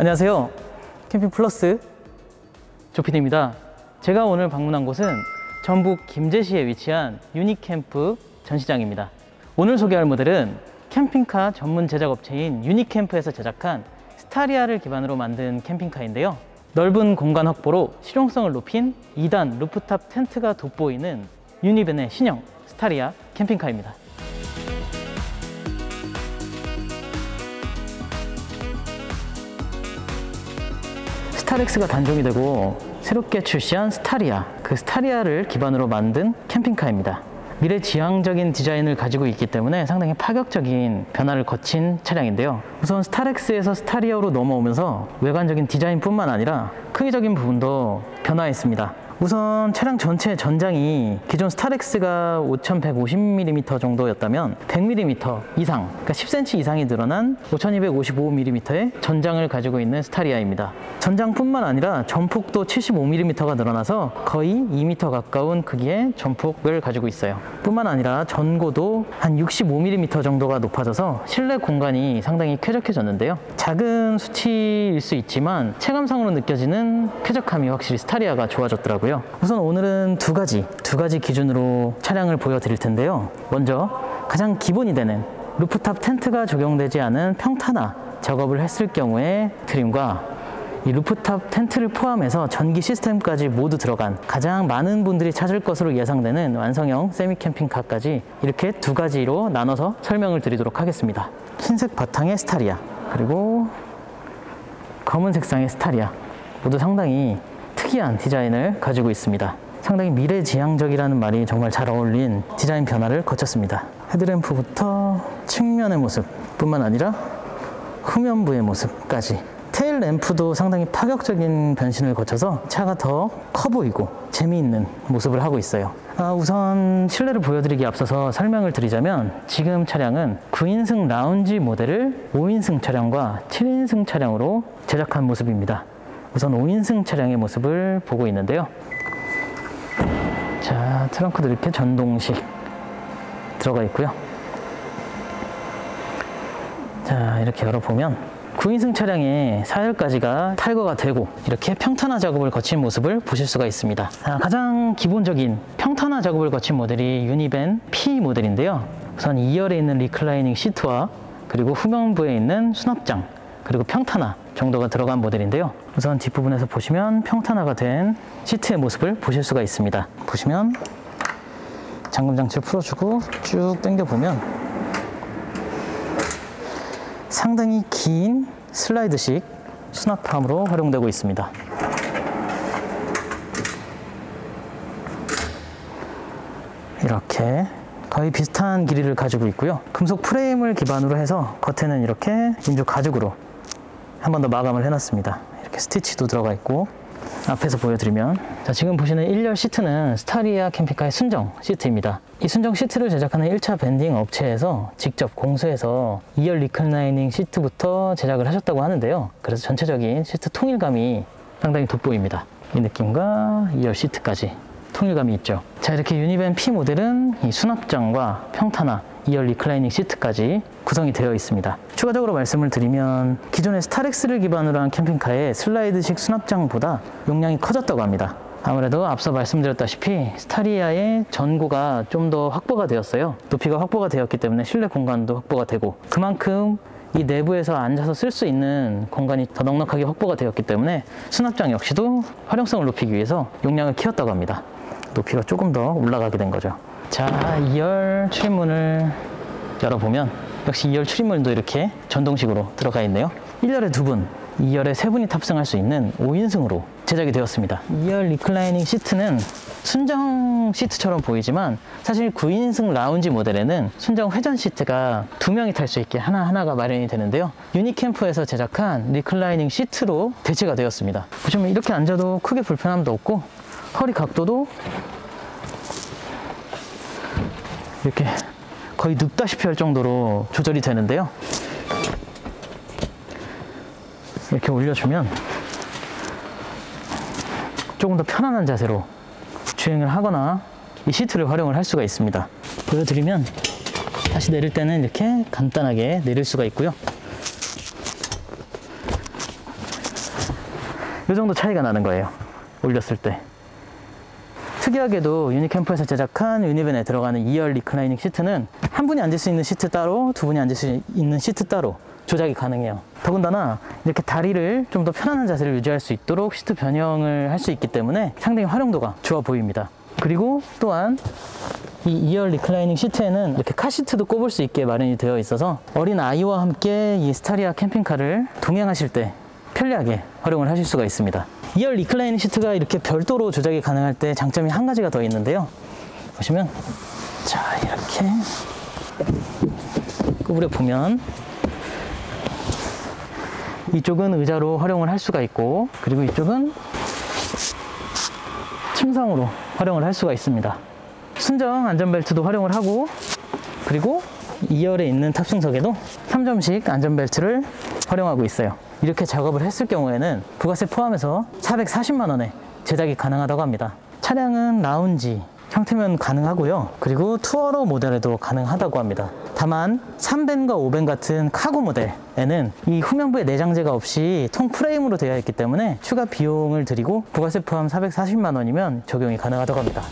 안녕하세요. 캠핑 플러스 조피디입니다. 제가 오늘 방문한 곳은 전북 김제시에 위치한 유니캠프 전시장입니다. 오늘 소개할 모델은 캠핑카 전문 제작업체인 유니캠프에서 제작한 스타리아를 기반으로 만든 캠핑카인데요. 넓은 공간 확보로 실용성을 높인 2단 루프탑 텐트가 돋보이는 유니밴의 신형 스타리아 캠핑카입니다. 스타렉스가 단종이 되고 새롭게 출시한 스타리아, 그 스타리아를 기반으로 만든 캠핑카입니다. 미래지향적인 디자인을 가지고 있기 때문에 상당히 파격적인 변화를 거친 차량인데요. 우선 스타렉스에서 스타리아로 넘어오면서 외관적인 디자인뿐만 아니라 크기적인 부분도 변화했습니다. 우선 차량 전체 전장이 기존 스타렉스가 5150mm 정도였다면 100mm 이상, 그러니까 10cm 이상이 늘어난 5255mm의 전장을 가지고 있는 스타리아입니다. 전장뿐만 아니라 전폭도 75mm가 늘어나서 거의 2m 가까운 크기의 전폭을 가지고 있어요. 뿐만 아니라 전고도 한 65mm 정도가 높아져서 실내 공간이 상당히 쾌적해졌는데요. 작은 수치일 수 있지만 체감상으로 느껴지는 쾌적함이 확실히 스타리아가 좋아졌더라고요. 우선 오늘은 두 가지 기준으로 차량을 보여드릴 텐데요. 먼저 가장 기본이 되는 루프탑 텐트가 적용되지 않은 평탄화 작업을 했을 경우의 트림과 이 루프탑 텐트를 포함해서 전기 시스템까지 모두 들어간 가장 많은 분들이 찾을 것으로 예상되는 완성형 세미 캠핑카까지 이렇게 두 가지로 나눠서 설명을 드리도록 하겠습니다. 흰색 바탕의 스타리아, 그리고 검은 색상의 스타리아, 모두 상당히 특이한 디자인을 가지고 있습니다. 상당히 미래지향적이라는 말이 정말 잘 어울린 디자인 변화를 거쳤습니다. 헤드램프부터 측면의 모습 뿐만 아니라 후면부의 모습까지, 테일 램프도 상당히 파격적인 변신을 거쳐서 차가 더 커 보이고 재미있는 모습을 하고 있어요. 우선 실내를 보여드리기 앞서서 설명을 드리자면 지금 차량은 9인승 라운지 모델을 5인승 차량과 7인승 차량으로 제작한 모습입니다. 우선 5인승 차량의 모습을 보고 있는데요. 자, 트렁크도 이렇게 전동식 들어가 있고요. 자, 이렇게 열어보면 9인승 차량의 사열까지가 탈거가 되고 이렇게 평탄화 작업을 거친 모습을 보실 수가 있습니다. 가장 기본적인 평탄화 작업을 거친 모델이 유니밴 P 모델인데요. 우선 2열에 있는 리클라이닝 시트와 그리고 후면부에 있는 수납장, 그리고 평탄화 정도가 들어간 모델인데요. 우선 뒷부분에서 보시면 평탄화가 된 시트의 모습을 보실 수가 있습니다. 보시면 잠금 장치를 풀어주고 쭉 당겨보면 상당히 긴 슬라이드식 수납함으로 활용되고 있습니다. 이렇게 거의 비슷한 길이를 가지고 있고요. 금속 프레임을 기반으로 해서 겉에는 이렇게 인조 가죽으로 한 번 더 마감을 해놨습니다. 이렇게 스티치도 들어가 있고, 앞에서 보여드리면, 자, 지금 보시는 1열 시트는 스타리아 캠핑카의 순정 시트입니다. 이 순정 시트를 제작하는 1차 밴딩 업체에서 직접 공수해서 2열 리클라이닝 시트부터 제작을 하셨다고 하는데요. 그래서 전체적인 시트 통일감이 상당히 돋보입니다. 이 느낌과 2열 시트까지 통일감이 있죠. 자, 이렇게 유니밴 P 모델은 이 수납장과 평탄화, 2열 리클라이닝 시트까지 구성이 되어 있습니다. 추가적으로 말씀을 드리면 기존의 스타렉스를 기반으로 한 캠핑카의 슬라이드식 수납장보다 용량이 커졌다고 합니다. 아무래도 앞서 말씀드렸다시피 스타리아의 전고가 좀 더 확보가 되었어요. 높이가 확보가 되었기 때문에 실내 공간도 확보가 되고, 그만큼 이 내부에서 앉아서 쓸 수 있는 공간이 더 넉넉하게 확보가 되었기 때문에 수납장 역시도 활용성을 높이기 위해서 용량을 키웠다고 합니다. 높이가 조금 더 올라가게 된 거죠. 자, 2열 출입문을 열어보면 역시 2열 출입문도 이렇게 전동식으로 들어가 있네요. 1열에 2분, 2열에 3분이 탑승할 수 있는 5인승으로 제작이 되었습니다. 2열 리클라이닝 시트는 순정 시트처럼 보이지만 사실 9인승 라운지 모델에는 순정 회전 시트가 2명이 탈 수 있게 하나하나가 마련이 되는데요. 유니캠프에서 제작한 리클라이닝 시트로 대체가 되었습니다. 보시면 이렇게 앉아도 크게 불편함도 없고, 허리 각도도 이렇게 거의 눕다시피 할 정도로 조절이 되는데요. 이렇게 올려주면 조금 더 편안한 자세로 주행을 하거나 이 시트를 활용을 할 수가 있습니다. 보여드리면 다시 내릴 때는 이렇게 간단하게 내릴 수가 있고요. 이 정도 차이가 나는 거예요, 올렸을 때. 특이하게도 유니캠프에서 제작한 유니밴에 들어가는 2열 리클라이닝 시트는 한 분이 앉을 수 있는 시트 따로, 두 분이 앉을 수 있는 시트 따로 조작이 가능해요. 더군다나 이렇게 다리를 좀 더 편안한 자세를 유지할 수 있도록 시트 변형을 할 수 있기 때문에 상당히 활용도가 좋아 보입니다. 그리고 또한 이 2열 리클라이닝 시트에는 이렇게 카시트도 꼽을 수 있게 마련이 되어 있어서 어린 아이와 함께 이 스타리아 캠핑카를 동행하실 때 편리하게 활용을 하실 수가 있습니다. 2열 리클라이닝 시트가 이렇게 별도로 조작이 가능할 때 장점이 한 가지가 더 있는데요. 보시면 자, 이렇게 구부려 보면 이쪽은 의자로 활용을 할 수가 있고, 그리고 이쪽은 침상으로 활용을 할 수가 있습니다. 순정 안전벨트도 활용을 하고, 그리고 2열에 있는 탑승석에도 3점식 안전벨트를 활용하고 있어요. 이렇게 작업을 했을 경우에는 부가세 포함해서 440만 원에 제작이 가능하다고 합니다. 차량은 라운지 형태면 가능하고요. 그리고 투어러 모델에도 가능하다고 합니다. 다만 3밴과 5밴 같은 카고 모델에는 이 후면부에 내장재가 없이 통 프레임으로 되어 있기 때문에 추가 비용을 들이고 부가세 포함 440만 원이면 적용이 가능하다고 합니다.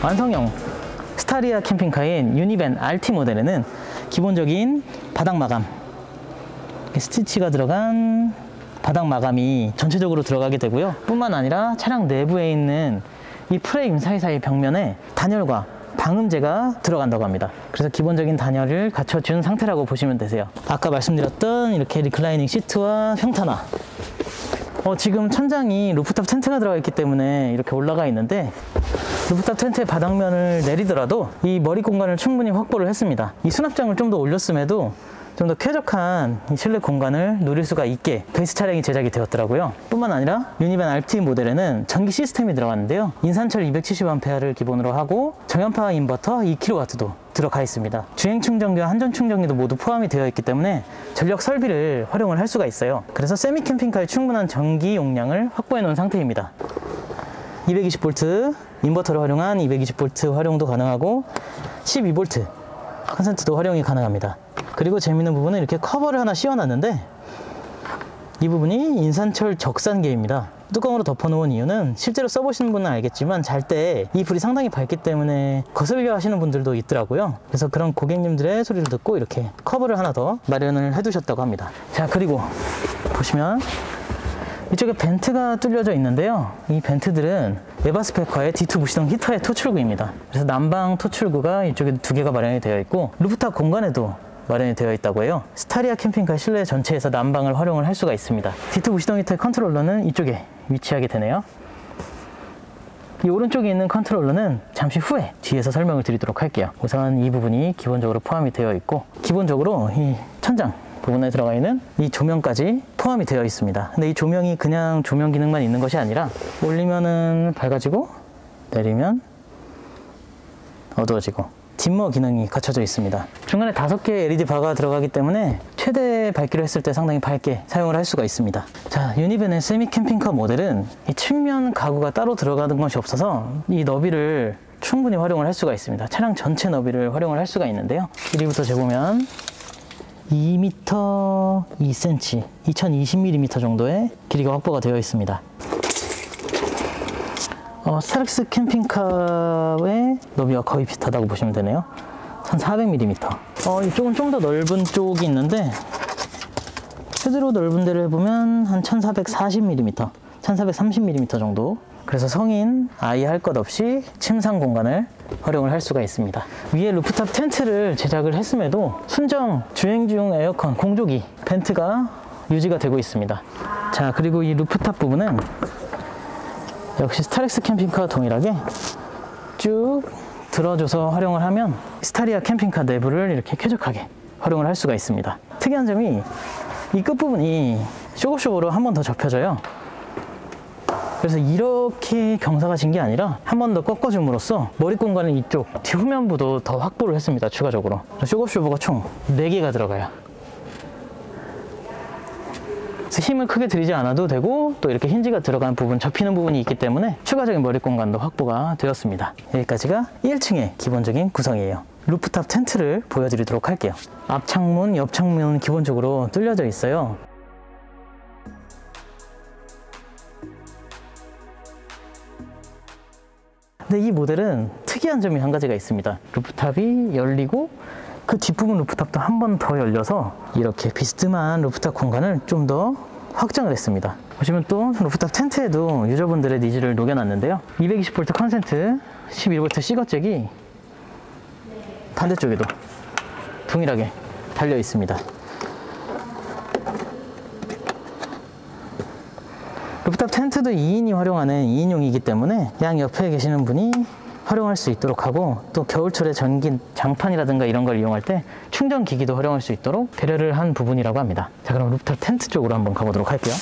완성형 스타리아 캠핑카인 유니밴 RT 모델에는 기본적인 바닥 마감, 스티치가 들어간 바닥 마감이 전체적으로 들어가게 되고요. 뿐만 아니라 차량 내부에 있는 이 프레임 사이사이 벽면에 단열과 방음제가 들어간다고 합니다. 그래서 기본적인 단열을 갖춰준 상태라고 보시면 되세요. 아까 말씀드렸던 이렇게 리클라이닝 시트와 평탄화, 지금 천장이 루프탑 텐트가 들어가 있기 때문에 이렇게 올라가 있는데, 루프탑 텐트의 바닥면을 내리더라도 이 머리 공간을 충분히 확보를 했습니다. 이 수납장을 좀 더 올렸음에도 좀 더 쾌적한 이 실내 공간을 누릴 수가 있게 베이스 차량이 제작이 되었더라고요. 뿐만 아니라 유니밴 RT 모델에는 전기 시스템이 들어갔는데요. 인산철 270A를 기본으로 하고 정연파 인버터 2kW도 들어가 있습니다. 주행 충전기와 한전 충전기도 모두 포함이 되어 있기 때문에 전력 설비를 활용을 할 수가 있어요. 그래서 세미 캠핑카에 충분한 전기 용량을 확보해 놓은 상태입니다. 220V 인버터를 활용한 220V 활용도 가능하고 12V 컨센트도 활용이 가능합니다. 그리고 재밌는 부분은 이렇게 커버를 하나 씌워놨는데, 이 부분이 인산철 적산계입니다. 뚜껑으로 덮어놓은 이유는 실제로 써보시는 분은 알겠지만 잘 때 이 불이 상당히 밝기 때문에 거슬려 하시는 분들도 있더라고요. 그래서 그런 고객님들의 소리를 듣고 이렇게 커버를 하나 더 마련을 해두셨다고 합니다. 자, 그리고 보시면 이쪽에 벤트가 뚫려져 있는데요. 이 벤트들은 에바스펙화의 D2 무시동 히터의 토출구입니다. 그래서 난방 토출구가 이쪽에 2개가 마련이 되어 있고, 루프탑 공간에도 마련이 되어 있다고 해요. 스타리아 캠핑카 실내 전체에서 난방을 활용을 할 수가 있습니다. D2 무시동 히터의 컨트롤러는 이쪽에 위치하게 되네요. 이 오른쪽에 있는 컨트롤러는 잠시 후에 뒤에서 설명을 드리도록 할게요. 우선 이 부분이 기본적으로 포함이 되어 있고, 기본적으로 이 천장 부분에 들어가 있는 이 조명까지 포함이 되어 있습니다. 근데 이 조명이 그냥 조명 기능만 있는 것이 아니라 올리면은 밝아지고 내리면 어두워지고 딤머 기능이 갖춰져 있습니다. 중간에 5개의 LED 바가 들어가기 때문에 최대 밝기로 했을 때 상당히 밝게 사용을 할 수가 있습니다. 자, 유니밴의 세미 캠핑카 모델은 이 측면 가구가 따로 들어가는 것이 없어서 이 너비를 충분히 활용을 할 수가 있습니다. 차량 전체 너비를 활용을 할 수가 있는데요. 길이부터 재보면 2m 2cm, 2020mm 정도의 길이가 확보가 되어 있습니다. 스타렉스 캠핑카의 너비와 거의 비슷하다고 보시면 되네요. 1400mm. 이쪽은 좀 더 넓은 쪽이 있는데, 최대로 넓은 데를 보면 한 1440mm, 1430mm 정도. 그래서 성인, 아이 할 것 없이 침상 공간을 활용을 할 수가 있습니다. 위에 루프탑 텐트를 제작을 했음에도 순정 주행 중 에어컨, 공조기, 벤트가 유지가 되고 있습니다. 자, 그리고 이 루프탑 부분은 역시 스타렉스 캠핑카와 동일하게 쭉 들어줘서 활용을 하면 스타리아 캠핑카 내부를 이렇게 쾌적하게 활용을 할 수가 있습니다. 특이한 점이 이 끝부분이 쇼고쇼고로 한 번 더 접혀져요. 그래서 이렇게 경사가 진 게 아니라 한 번 더 꺾어줌으로써 머리 공간은 이쪽 뒷후면부도 더 확보를 했습니다. 추가적으로 쇼고쇼고가 총 4개가 들어가요. 그래서 힘을 크게 들이지 않아도 되고, 또 이렇게 힌지가 들어간 부분, 접히는 부분이 있기 때문에 추가적인 머리 공간도 확보가 되었습니다. 여기까지가 1층의 기본적인 구성이에요. 루프탑 텐트를 보여드리도록 할게요. 앞 창문, 옆 창문은 기본적으로 뚫려져 있어요. 근데 이 모델은 특이한 점이 한 가지가 있습니다. 루프탑이 열리고 그 뒷부분 루프탑도 한 번 더 열려서 이렇게 비스듬한 루프탑 공간을 좀 더 확장을 했습니다. 보시면 또 루프탑 텐트에도 유저분들의 니즈를 녹여놨는데요. 220V 컨센트, 11V C거잭이 반대쪽에도 동일하게 달려 있습니다. 루프탑 텐트도 2인이 활용하는 2인용이기 때문에 양 옆에 계시는 분이 활용할 수 있도록 하고, 또 겨울철에 전기 장판이라든가 이런 걸 이용할 때 충전 기기도 활용할 수 있도록 배려를 한 부분이라고 합니다. 자, 그럼 루프탑 텐트 쪽으로 한번 가보도록 할게요.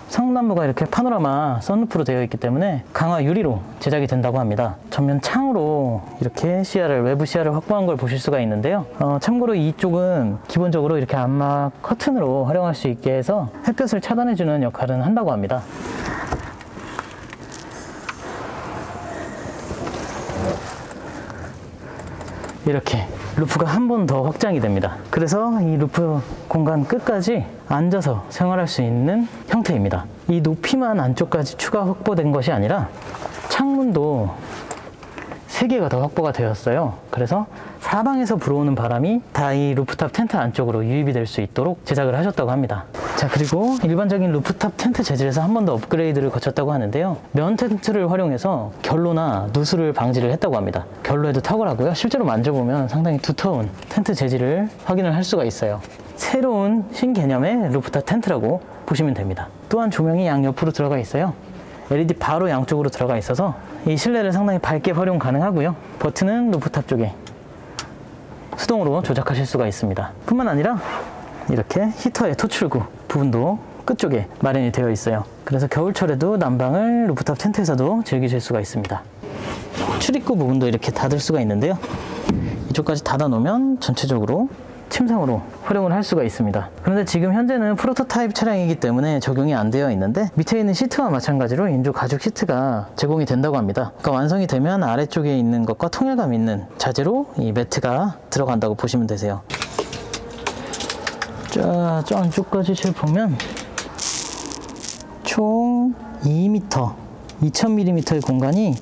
성남부가 이렇게 파노라마 선루프로 되어 있기 때문에 강화 유리로 제작이 된다고 합니다. 전면 창으로 이렇게 외부 시야를 확보한 걸 보실 수가 있는데요. 참고로 이쪽은 기본적으로 이렇게 암막 커튼으로 활용할 수 있게 해서 햇볕을 차단해주는 역할은 한다고 합니다. 이렇게 루프가 한 번 더 확장이 됩니다. 그래서 이 루프 공간 끝까지 앉아서 생활할 수 있는 형태입니다. 이 높이만 안쪽까지 추가 확보된 것이 아니라 창문도 3개가 더 확보가 되었어요. 그래서 사방에서 불어오는 바람이 다 이 루프탑 텐트 안쪽으로 유입이 될 수 있도록 제작을 하셨다고 합니다. 자, 그리고 일반적인 루프탑 텐트 재질에서 한 번 더 업그레이드를 거쳤다고 하는데요. 면 텐트를 활용해서 결로나 누수를 방지를 했다고 합니다. 결로에도 탁월하고요. 실제로 만져보면 상당히 두터운 텐트 재질을 확인을 할 수가 있어요. 새로운 신개념의 루프탑 텐트라고 보시면 됩니다. 또한 조명이 양옆으로 들어가 있어요. LED 바로 양쪽으로 들어가 있어서 이 실내를 상당히 밝게 활용 가능하고요. 버튼은 루프탑 쪽에 수동으로 조작하실 수가 있습니다. 뿐만 아니라 이렇게 히터의 토출구 부분도 끝쪽에 마련이 되어 있어요. 그래서 겨울철에도 난방을 루프탑 텐트에서도 즐기실 수가 있습니다. 출입구 부분도 이렇게 닫을 수가 있는데요. 이쪽까지 닫아 놓으면 전체적으로 침상으로 활용을 할 수가 있습니다. 그런데 지금 현재는 프로토타입 차량이기 때문에 적용이 안 되어 있는데, 밑에 있는 시트와 마찬가지로 인조 가죽 시트가 제공이 된다고 합니다. 그러니까 완성이 되면 아래쪽에 있는 것과 통일감 있는 자재로 이 매트가 들어간다고 보시면 되세요. 자, 저 안쪽까지 잘 보면 총 2m, 2000mm의 공간이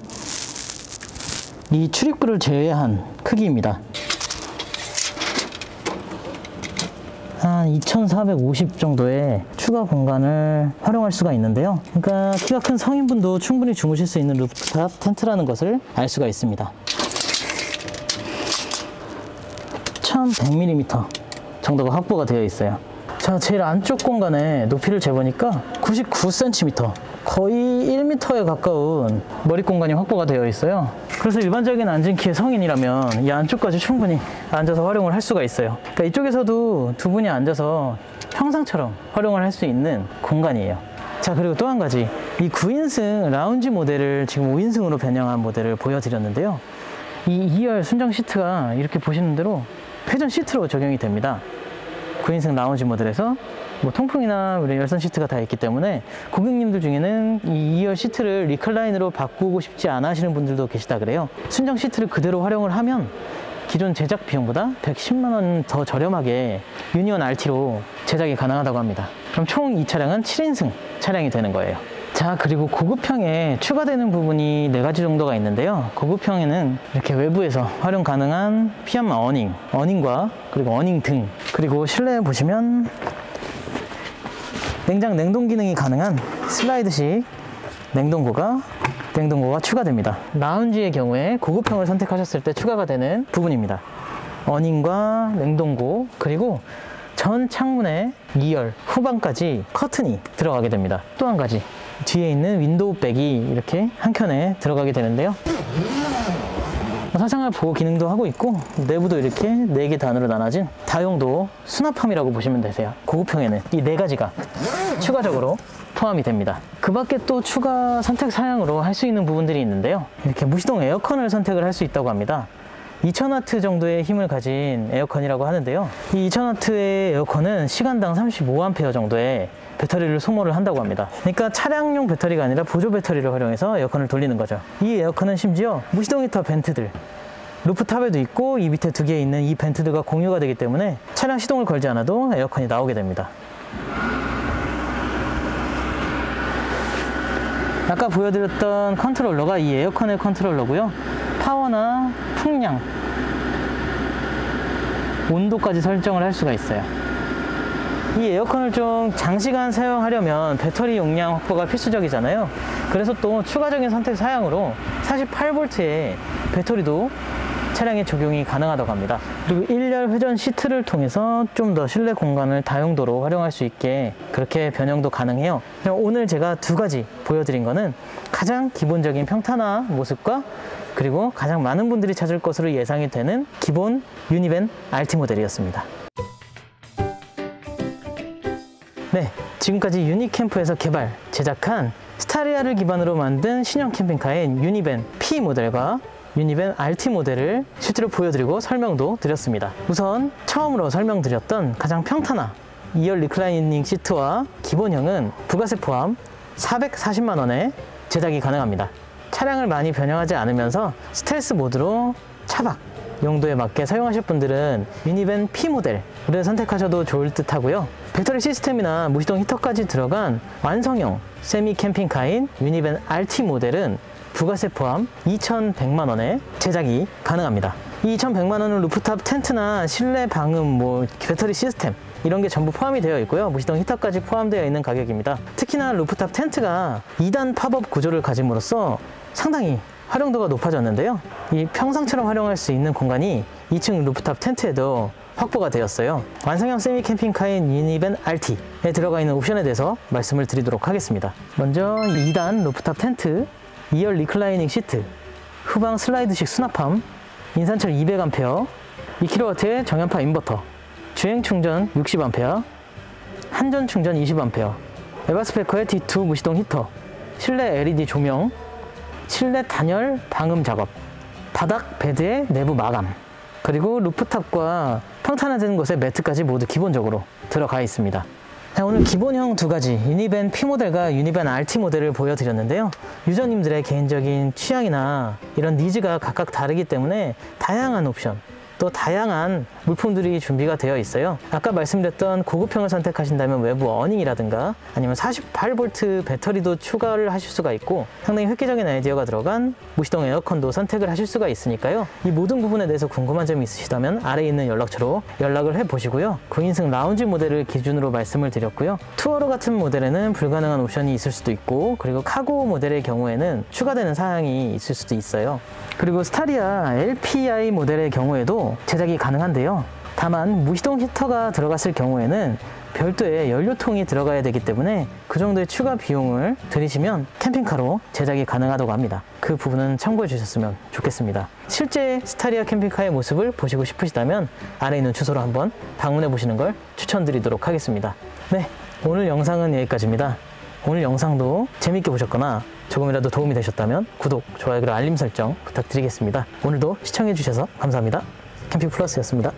이 출입구를 제외한 크기입니다. 한 2450 정도의 추가 공간을 활용할 수가 있는데요. 그러니까 키가 큰 성인분도 충분히 주무실 수 있는 루프탑 텐트라는 것을 알 수가 있습니다. 1100mm 정도가 확보가 되어 있어요. 자, 제일 안쪽 공간의 높이를 재보니까 99cm, 거의 1m에 가까운 머리 공간이 확보가 되어 있어요. 그래서 일반적인 앉은 키의 성인이라면 이 안쪽까지 충분히 앉아서 활용을 할 수가 있어요. 그러니까 이쪽에서도 두 분이 앉아서 평상처럼 활용을 할 수 있는 공간이에요. 자, 그리고 또 한 가지, 이 9인승 라운지 모델을 지금 5인승으로 변형한 모델을 보여드렸는데요. 이 2열 순정 시트가 이렇게 보시는 대로 회전 시트로 적용이 됩니다. 9인승 라운지 모델에서 뭐 통풍이나 열선 시트가 다 있기 때문에 고객님들 중에는 이 2열 시트를 리클라인으로 바꾸고 싶지 않아 하시는 분들도 계시다 그래요. 순정 시트를 그대로 활용을 하면 기존 제작 비용보다 110만 원 더 저렴하게 유니온 RT로 제작이 가능하다고 합니다. 그럼 총 이 차량은 7인승 차량이 되는 거예요. 자, 그리고 고급형에 추가되는 부분이 4가지 정도가 있는데요. 고급형에는 이렇게 외부에서 활용 가능한 피안마 어닝과 그리고 어닝 등, 그리고 실내에 보시면 냉장 냉동 기능이 가능한 슬라이드식 냉동고가 추가됩니다. 라운지의 경우에 고급형을 선택하셨을 때 추가가 되는 부분입니다. 어닝과 냉동고, 그리고 전 창문에 2열 후방까지 커튼이 들어가게 됩니다. 또 한 가지, 뒤에 있는 윈도우백이 이렇게 한 켠에 들어가게 되는데요. 사생활 보호 기능도 하고 있고, 내부도 이렇게 4개 단으로 나눠진 다용도 수납함이라고 보시면 되세요. 고급형에는 이 4가지가 추가적으로 포함이 됩니다. 그 밖에 또 추가 선택 사양으로 할 수 있는 부분들이 있는데요. 이렇게 무시동 에어컨을 선택을 할 수 있다고 합니다. 2000W 정도의 힘을 가진 에어컨이라고 하는데요. 이 2000W의 에어컨은 시간당 35A 정도의 배터리를 소모를 한다고 합니다. 그러니까 차량용 배터리가 아니라 보조 배터리를 활용해서 에어컨을 돌리는 거죠. 이 에어컨은 심지어 무시동 히터 벤트들, 루프탑에도 있고 이 밑에 두 개에 있는 이 벤트들과 공유가 되기 때문에 차량 시동을 걸지 않아도 에어컨이 나오게 됩니다. 아까 보여드렸던 컨트롤러가 이 에어컨의 컨트롤러고요. 파워나 풍량, 온도까지 설정을 할 수가 있어요. 이 에어컨을 좀 장시간 사용하려면 배터리 용량 확보가 필수적이잖아요. 그래서 또 추가적인 선택 사양으로 48V의 배터리도 차량에 적용이 가능하다고 합니다. 그리고 1열 회전 시트를 통해서 좀 더 실내 공간을 다용도로 활용할 수 있게 그렇게 변형도 가능해요. 오늘 제가 두 가지 보여드린 거는 가장 기본적인 평탄화 모습과 그리고 가장 많은 분들이 찾을 것으로 예상이 되는 기본 유니밴 RT 모델이었습니다. 네, 지금까지 유니캠프에서 개발, 제작한 스타리아를 기반으로 만든 신형 캠핑카인 유니밴 P 모델과 유니밴 RT 모델을 실제로 보여드리고 설명도 드렸습니다. 우선 처음으로 설명드렸던 가장 평탄화 2열 리클라이닝 시트와 기본형은 부가세 포함 440만 원에 제작이 가능합니다. 차량을 많이 변형하지 않으면서 스텔스 모드로 차박 용도에 맞게 사용하실 분들은 유니밴 P 모델을 선택하셔도 좋을 듯 하고요. 배터리 시스템이나 무시동 히터까지 들어간 완성형 세미 캠핑카인 유니밴 RT 모델은 부가세 포함 2,100만 원에 제작이 가능합니다. 이 2,100만 원은 루프탑 텐트나 실내 방음, 배터리 시스템 이런 게 전부 포함이 되어 있고요. 무시동 히터까지 포함되어 있는 가격입니다. 특히나 루프탑 텐트가 2단 팝업 구조를 가짐으로써 상당히 활용도가 높아졌는데요. 이 평상처럼 활용할 수 있는 공간이 2층 루프탑 텐트에도 확보가 되었어요. 완성형 세미 캠핑카인 유니밴 RT에 들어가 있는 옵션에 대해서 말씀을 드리도록 하겠습니다. 먼저 2단 루프탑 텐트, 2열 리클라이닝 시트, 후방 슬라이드식 수납함, 인산철 200A, 2kW의 정연파 인버터, 주행 충전 60A, 한전 충전 20A, 에바스페커의 D2 무시동 히터, 실내 LED 조명, 실내 단열 방음 작업, 바닥 베드의 내부 마감, 그리고 루프탑과 평탄화된 곳에 매트까지 모두 기본적으로 들어가 있습니다. 오늘 기본형 두 가지 유니밴 P 모델과 유니밴 RT 모델을 보여드렸는데요. 유저님들의 개인적인 취향이나 이런 니즈가 각각 다르기 때문에 다양한 옵션, 또 다양한 물품들이 준비가 되어 있어요. 아까 말씀드렸던 고급형을 선택하신다면 외부 어닝이라든가 아니면 48V 배터리도 추가를 하실 수가 있고 상당히 획기적인 아이디어가 들어간 무시동 에어컨도 선택을 하실 수가 있으니까요. 이 모든 부분에 대해서 궁금한 점이 있으시다면 아래에 있는 연락처로 연락을 해보시고요. 9인승 라운지 모델을 기준으로 말씀을 드렸고요. 투어로 같은 모델에는 불가능한 옵션이 있을 수도 있고 그리고 카고 모델의 경우에는 추가되는 사양이 있을 수도 있어요. 그리고 스타리아 LPI 모델의 경우에도 제작이 가능한데요. 다만 무시동 히터가 들어갔을 경우에는 별도의 연료통이 들어가야 되기 때문에 그 정도의 추가 비용을 들이시면 캠핑카로 제작이 가능하다고 합니다. 그 부분은 참고해 주셨으면 좋겠습니다. 실제 스타리아 캠핑카의 모습을 보시고 싶으시다면 아래에 있는 주소로 한번 방문해 보시는 걸 추천드리도록 하겠습니다. 네, 오늘 영상은 여기까지입니다. 오늘 영상도 재밌게 보셨거나 조금이라도 도움이 되셨다면 구독, 좋아요, 그리고 알림 설정 부탁드리겠습니다. 오늘도 시청해 주셔서 감사합니다. 캠핑플러스였습니다.